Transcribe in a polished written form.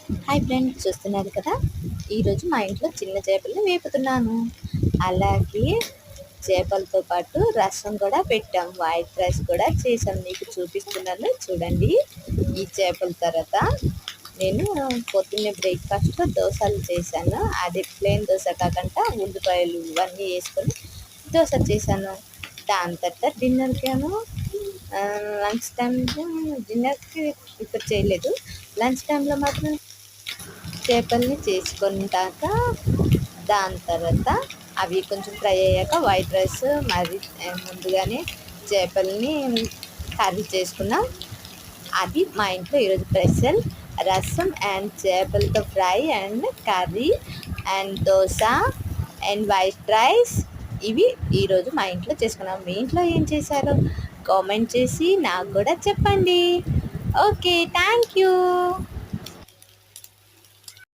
Hi friends, చూస్తున్నారు కదా. ఈరోజు మా ఇంట్లో చిన్న చేపలను వేపుతున్నాను. అలాగే చేపలతో పాటు రసం కూడా పెట్టాం, వైట్ రైస్ కూడా చేసాం. మీకు చూపిస్తున్నాను చూడండి. ఈ చేపల తర్వాత నేను పొద్దున్నే బ్రేక్ఫాస్ట్లో దోశలు చేశాను. అది ప్లేన్ దోశ కాకుండా ఉల్లిపాయలు ఇవన్నీ వేసుకొని దోశ చేశాను. దాని తర్వాత డిన్నర్కేమో లంచ్ టైం, డిన్నర్కి ప్రిపేర్ చేయలేదు. లంచ్ టైంలో మాత్రం చేపల్ని చేసుకుంటాక దాని తర్వాత అవి కొంచెం ఫ్రై అయ్యాక వైట్ రైస్ మరి ముందుగానే చేపల్ని కర్రీ చేసుకున్నాం. అది మా ఇంట్లో ఈరోజు స్పెషల్. రసం అండ్ చేపలతో fry and curry and dosa and white rice, ఇవి ఈరోజు మా ఇంట్లో చేసుకున్నాం. మీ ఇంట్లో ఏం చేశారో కామెంట్ చేసి నాకు కూడా చెప్పండి. Okay, thank you.